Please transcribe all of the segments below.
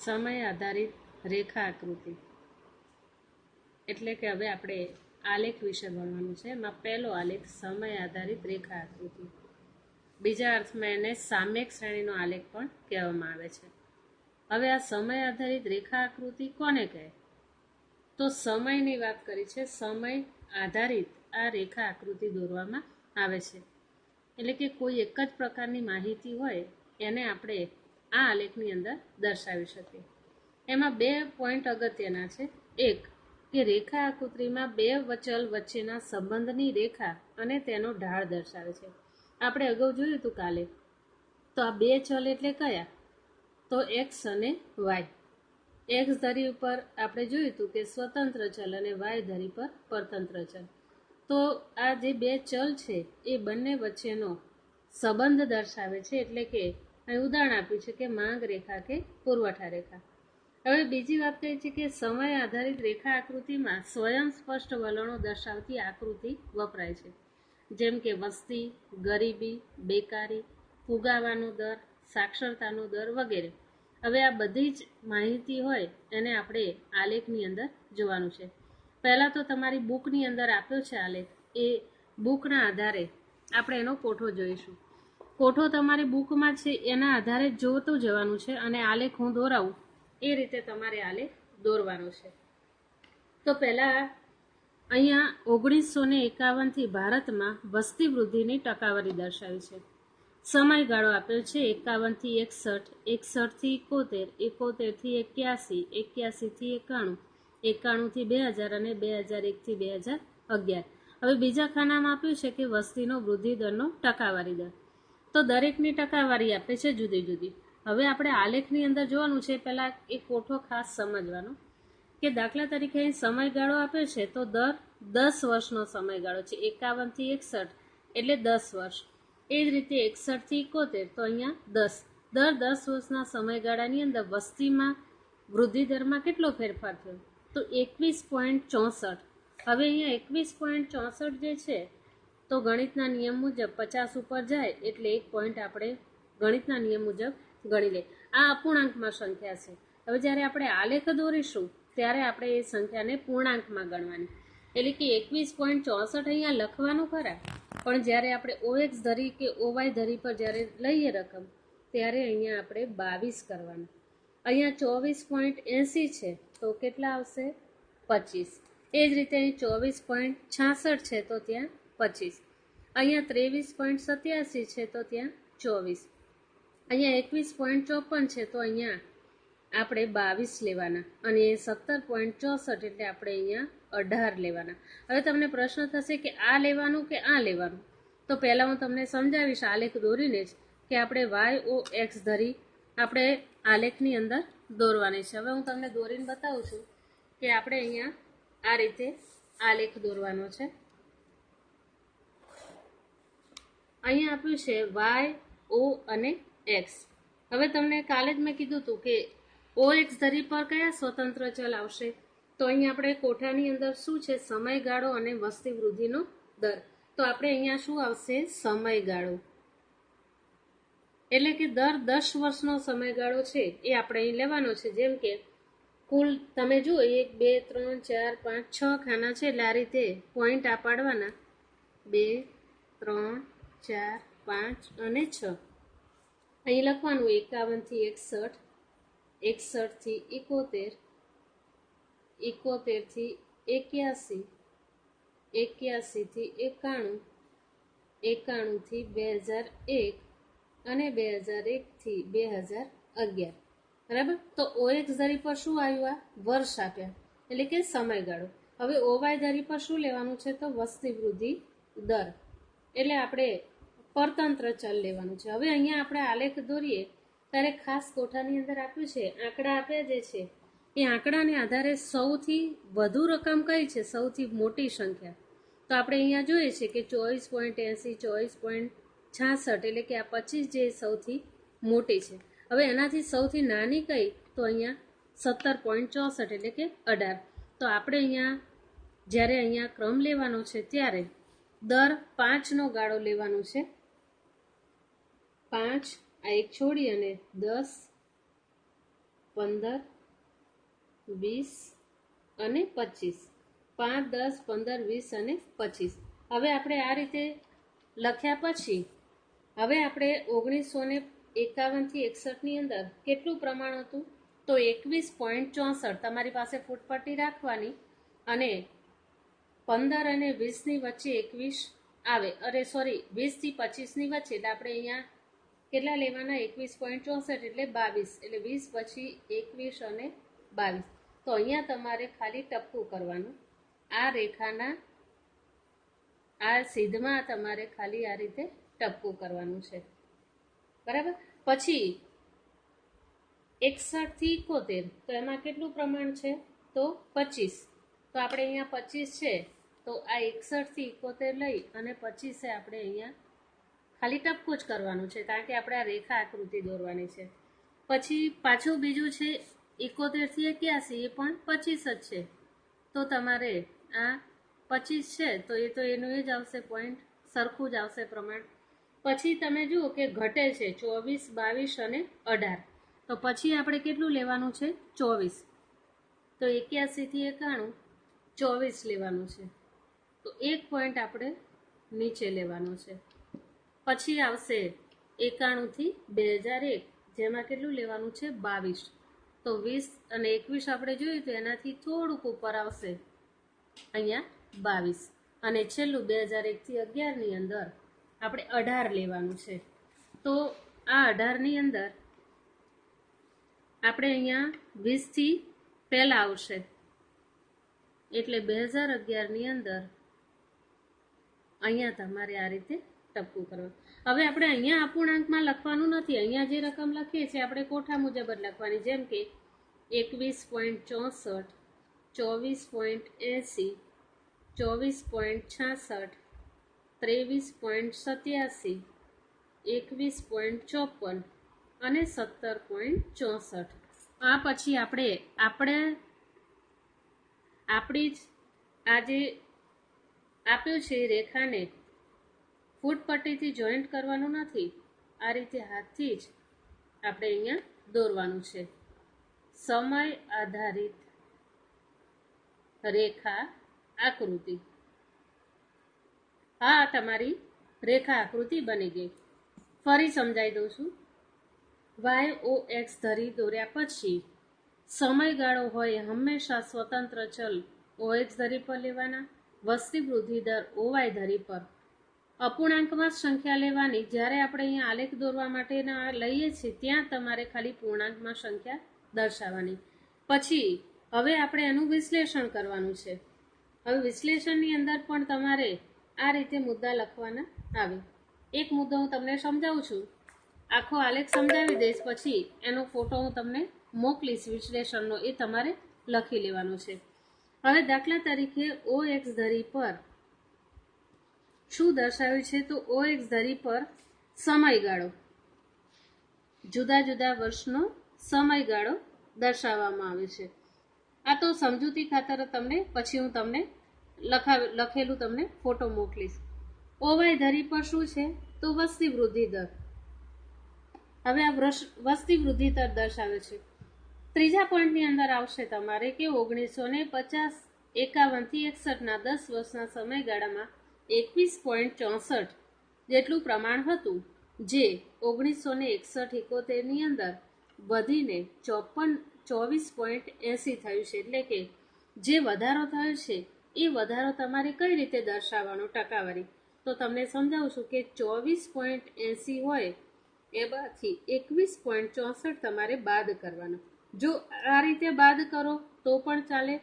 સમય આધારિત રેખા આકૃતિ એટલે કે હવે આપણે આલેખ વિશે ભણવાનું છે. એમાં પહેલો આલેખ સમય આધારિત રેખા આકૃતિ, બીજા અર્થમાં એને સામ્યક શ્રેણીનો આલેખ પણ કહેવામાં આવે છે. હવે આ સમય આધારિત રેખા આકૃતિ કોને કહે? તો સમયની વાત કરી છે. સમય આધારિત આ રેખા આકૃતિ દોરવામાં આવે છે. એટલે કે કોઈ એક જ પ્રકારની માહિતી હોય એને આપણે આ આલેખની અંદર દર્શાવી શકીએ. એમાં 2 પોઈન્ટ અગત્યના છે. એક કે રેખા આકૃતિમાં 2 ચલ વચ્ચેના સંબંધની રેખા અને તેનો ઢાળ દર્શાવે છે. આપણે અગાઉ જોયું હતું કાલે. તો આ 2 ચલ એટલે કયા? તો એક્સ અને વાય. એક્સ ધરી ઉપર આપણે જોયું હતું કે સ્વતંત્ર ચલ અને વાય ધરી પર પરતંત્ર ચલ. તો આ જે 2 ચલ છે એ બંને વચ્ચેનો સંબંધ દર્શાવે છે. એટલે કે અહીં ઉદાહરણ આપ્યું છે કે માંગ રેખા કે પુરવઠા રેખા. હવે બીજી વાત કહી છે કે સમય આધારિત રેખા આકૃતિમાં સ્વયં સ્પષ્ટ વલણો દર્શાવતી આકૃતિ વપરાય છે. જેમ કે વસ્તી, ગરીબી, બેકારી, ફુગાવાનો દર, સાક્ષરતાનો દર વગેરે. હવે આ બધી જ માહિતી હોય એને આપણે આલેખની અંદર જોવાનું છે. પહેલાં તો તમારી બુકની અંદર આપ્યો છે આલેખ, એ બુકના આધારે આપણે એનો કોઠો જોઈશું. કોઠો તમારી બુકમાં છે એના આધારે જોતું જવાનું છે અને આલેખ હું દોરાવું એ રીતે તમારે આલેખ દોરવાનો છે. તો પહેલાં અહીંયા 1951 થી ભારતમાં વસ્તી વૃદ્ધિની ટકાવારી દર્શાવી છે. સમયગાળો આપ્યો છે 51 થી 61, 61 થી 71, 71 થી 81, 81 થી 91, 91 થી 2000 અને 2001 થી 2011. હવે બીજા ખાનામાં આપ્યું છે કે વસ્તીનો વૃદ્ધિ દરનો ટકાવારી દર. તો દરેકની ટકાવારી આપે છે જુદી જુદી. હવે આપણે આલેખની અંદર જોવાનું છે. પહેલાં એક કોઠો ખાસ સમજવાનો કે દાખલા તરીકે અહીં સમયગાળો આપ્યો છે તો દર 10 વર્ષનો સમયગાળો છે. 51 થી 61 એટલે 10 વર્ષ. એ જ રીતે 61 થી 71 તો અહીંયા 10. દર 10 વર્ષના સમયગાળાની અંદર વસ્તીમાં વૃદ્ધિ દરમાં કેટલો ફેરફાર થયો? તો 21.64. હવે અહીંયા 21.64 જે છે તો ગણિતના નિયમ મુજબ 50 ઉપર જાય એટલે 1 પોઈન્ટ આપણે ગણિતના નિયમ મુજબ ગણી લે. આ અપૂર્ણાંકમાં સંખ્યા છે. હવે જ્યારે આપણે આલેખ દોરીશું ત્યારે આપણે એ સંખ્યાને પૂર્ણાંકમાં ગણવાની. એટલે કે 21.64 અહીંયા લખવાનું ખરા, પણ જ્યારે આપણે OX ધરી કે OY ધરી પર જ્યારે લઈએ રકમ ત્યારે અહીંયા આપણે 22 કરવાનું. અહીંયા 24.80 છે તો કેટલા આવશે? 25. એ જ રીતે અહીં 24.66 છે તો ત્યાં 25. અહીંયા 23.87 છે તો ત્યાં 24. અહીંયા 21.54 છે તો અહીંયા આપણે 22 લેવાના અને 17.64 એટલે આપણે અહીંયા 18 લેવાના. હવે તમને પ્રશ્ન થશે કે આ લેવાનું કે આ લેવાનું? તો પહેલાં હું તમને સમજાવીશ આલેખ દોરીને જ કે આપણે YOX ધરી આપણે આલેખની અંદર દોરવાની છે. હવે હું તમને દોરીને બતાવું છું કે આપણે અહીંયા આ રીતે આલેખ દોરવાનો છે. અહીંયા આપ્યું છે Y, O અને X. હવે તમને કાલે જ મેં કીધું હતું કે OX ધરી પર કયા સ્વતંત્ર ચલ આવશે? તો અહીંયા આપણે કોઠાની અંદર શું છે? સમયગાળો અને વસ્તી વૃદ્ધિનો દર. તો આપણે અહીંયા શું આવશે? સમયગાળો. એટલે કે દર 10 વર્ષનો સમયગાળો છે એ આપણે અહીં લેવાનો છે. જેમ કે કુલ તમે જુઓ 1, 2, 3, 4, 5, 6 ખાના છે એટલે આ રીતે પોઈન્ટ આ પાડવાના 2, 3, 4, 5 અને 6. અહીં લખવાનું 51 થી 61, 61 થી 71, 71 થી 81, 81 થી 91, 91 થી 2001 અને 2001 થી 2011. બરાબર. તો OX ધરી પર શું આવ્યું? આ વર્ષ આપ્યા એટલે કે સમયગાળો. હવે OY ધરી પર શું લેવાનું છે? તો વસ્તી વૃદ્ધિ દર એટલે આપણે પરતંત્ર ચલ લેવાનું છે. હવે અહીંયા આપણે આલેખ દોરીએ ત્યારે ખાસ કોઠાની અંદર આપ્યું છે આંકડા આપ્યા જે છે એ આંકડાને આધારે સૌથી વધુ રકમ કઈ છે? સૌથી મોટી સંખ્યા. તો આપણે અહીંયા જોઈએ છે કે 24.80, 24.66 એટલે કે આ 25 જે સૌથી મોટી છે. હવે એનાથી સૌથી નાની કઈ? તો અહીંયા 17.64 એટલે કે 18. તો આપણે અહીંયા જ્યારે અહીંયા ક્રમ લેવાનો છે ત્યારે દર 5નો ગાળો લેવાનો છે. 5 આ એક છોડી અને 10, 15, 20 અને 25. 5, 10, 15, 20 અને 25. હવે આપણે આ રીતે લખ્યા પછી હવે આપણે 1951 થી 61ની અંદર કેટલું પ્રમાણ હતું? તો 21.64. તમારી પાસે ફૂટપટ્ટી રાખવાની અને 15 અને 20ની વચ્ચે 21 આવે, અરે સોરી 20 થી 25ની વચ્ચે, એટલે આપણે અહીંયા કેટલા લેવાના? 21.64 એટલે 22, એટલે 20 પછી 21 અને 22. તો અહીંયા તમારે ખાલી ટપકું કરવાનું. આ રેખાના આ સીધમાં તમારે ખાલી આ રીતે ટપકું કરવાનું છે, બરાબર. પછી 61 થી 71, તો એમાં કેટલું પ્રમાણ છે? તો 25. તો આપણે અહીંયા 25 છે, તો આ 61 થી 71 લઈ અને 25 આપણે અહીંયા ખાલી ટપકું જ કરવાનું છે, કારણ કે આપણે આ રેખા આકૃતિ દોરવાની છે. પછી પાછું બીજું છે 71 થી 81, એ પણ 25 જ છે. તો તમારે આ 25 છે તો એ તો એનું એ જ આવશે, પોઈન્ટ સરખું જ આવશે પ્રમાણ. પછી તમે જુઓ કે ઘટે છે 24, 22 અને 18. તો પછી આપણે કેટલું લેવાનું છે? 24. તો 81 થી 91 24 લેવાનું છે. તો એક પોઈન્ટ આપણે નીચે લેવાનો છે. પછી આવશે 91 થી 2001, જેમાં કેટલું લેવાનું છે? 22. તો 20 અને 21 આપણે જોયું તો એનાથી થોડુંક ઉપર આવશે, અહીંયા 22. અને છેલ્લું 2001 થી 11ની અંદર આપણે 18 લેવાનું છે. તો આ 18ની અંદર આપણે અહીંયા 20 થી પહેલા આવશે, એટલે 2011ની અંદર અહીંયા તમારે આ રીતે ટપકું કરવાનું. હવે આપણે અહીંયા અપૂર્ણાંકમાં લખવાનું નથી, અહીંયા જે રકમ લખીએ છીએ આપણે કોઠા મુજબ જ લખવાની, જેમ કે 21.64, 24.80, 24.66, 23.87, 21.54 અને 17.64. આ પછી આપણે આપણી જ આ જે આપ્યું છે એ રેખાને ફૂટપટ્ટીથી જોઈન્ટ કરવાનું નથી, આ રીતે હાથથી જ આપણે અહીંયા દોરવાનું છે. સમય આધારિત રેખા આકૃતિ. હા, તમારી રેખા આકૃતિ બની ગઈ. ફરી સમજાવી દઉં છું. YOX ધરી દોર્યા પછી સમયગાળો હોય હંમેશા સ્વતંત્ર ચલ OX ધરી પર લેવાના, વસ્તી વૃદ્ધિ દર OY ધરી પર. અપૂર્ણાંકમાં સંખ્યા લેવાની. જ્યારે આપણે અહીંયા આલેખ દોરવા માટેના લઈએ છીએ ત્યાં તમારે ખાલી પૂર્ણાંકમાં સંખ્યા દર્શાવવાની. પછી હવે આપણે એનું વિશ્લેષણ કરવાનું છે. હવે વિશ્લેષણની અંદર પણ તમારે આ રીતે મુદ્દા લખવાના આવે. એક મુદ્દો હું તમને સમજાવું છું, આખો આલેખ સમજાવી દઈશ, પછી એનો ફોટો હું તમને મોકલીશ વિશ્લેષણનો, એ તમારે લખી લેવાનો છે. હવે દાખલા તરીકે OX ધરી પર શું દર્શાવ્યું છે? તો OX ધરી પર સમયગાળો, જુદા જુદા વર્ષનો સમયગાળો દર્શાવવામાં આવે છે. આ તો સમજૂતી ખાતર તમને પછી હું તમને લખેલું તમને ફોટો મોકલીશ. OY ધરી પર શું છે? તો વસ્તી વૃદ્ધિ દર. હવે આ વસ્તી વૃદ્ધિ દર દર્શાવે છે. ત્રીજા પોઈન્ટની અંદર આવશે તમારે કે 1950, 51 થી 61ના 10 વર્ષના સમયગાળામાં 21.64 જેટલું પ્રમાણ હતું, જે 1961-71ની અંદર વધીને 24.80 થયું છે. એટલે કે જે વધારો થયો છે એ વધારો તમારે કઈ રીતે દર્શાવવાનો? ટકાવારી. તો તમને સમજાવું છું કે 24.80 હોય એમાંથી 21.64 તમારે બાદ કરવાના. જો આ રીતે બાદ કરો તો પણ ચાલે,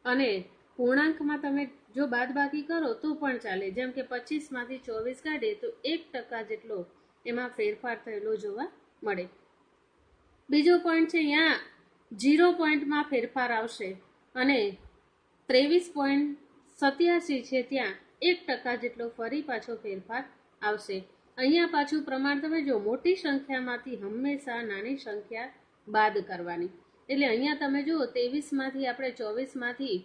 અને પૂર્ણાંકમાં તમે જો બાદબાકી કરો તો પણ ચાલે. જેમ કે 25માંથી 24 કાઢીએ તો 1% જેટલો એમાં ફેરફાર થયેલો જોવા મળે. બીજો પોઈન્ટ છે, અહીંયા 0 પોઈન્ટમાં ફેરફાર આવશે અને 23.87 છે ત્યાં 1% જેટલો ફરી પાછો ફેરફાર આવશે. અહીંયા પાછું પ્રમાણ તમે જો મોટી સંખ્યામાંથી હંમેશા નાની સંખ્યા બાદ કરવાની. એટલે અહીંયા તમે જુઓ 23માંથી આપણે 24માંથી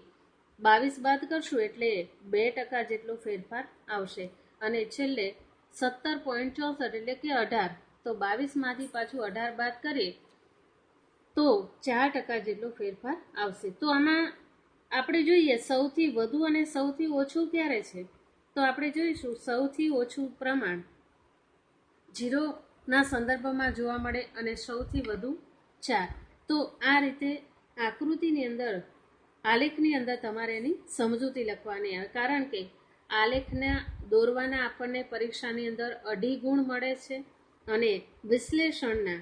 22 બાદ કરશું એટલે 2% જેટલો ફેરફાર આવશે. અને છેલ્લે 17.64 એટલે કે 18, તો 22માંથી પાછું 18 બાદ કરીએ તો 4% જેટલો ફેરફાર આવશે. તો આમાં આપણે જોઈએ સૌથી વધુ અને સૌથી ઓછું ક્યારે છે, તો આપણે જોઈશું સૌથી ઓછું પ્રમાણ 0ના સંદર્ભમાં જોવા મળે અને સૌથી વધુ 4. તો આ રીતે આકૃતિની અંદર આલેખની અંદર તમારે એની સમજૂતી લખવાની આવે, કારણ કે આલેખના દોરવાના આપણને પરીક્ષાની અંદર 2.5 ગુણ મળે છે અને વિશ્લેષણના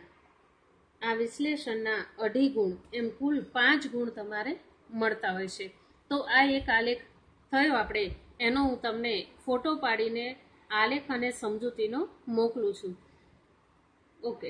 2.5 ગુણ એમ કુલ 5 ગુણ તમારે મળતા હોય છે. તો આ એક આલેખ થયો આપણે, એનો હું તમને ફોટો પાડીને આલેખ અને સમજૂતીનો મોકલું છું. ઓકે.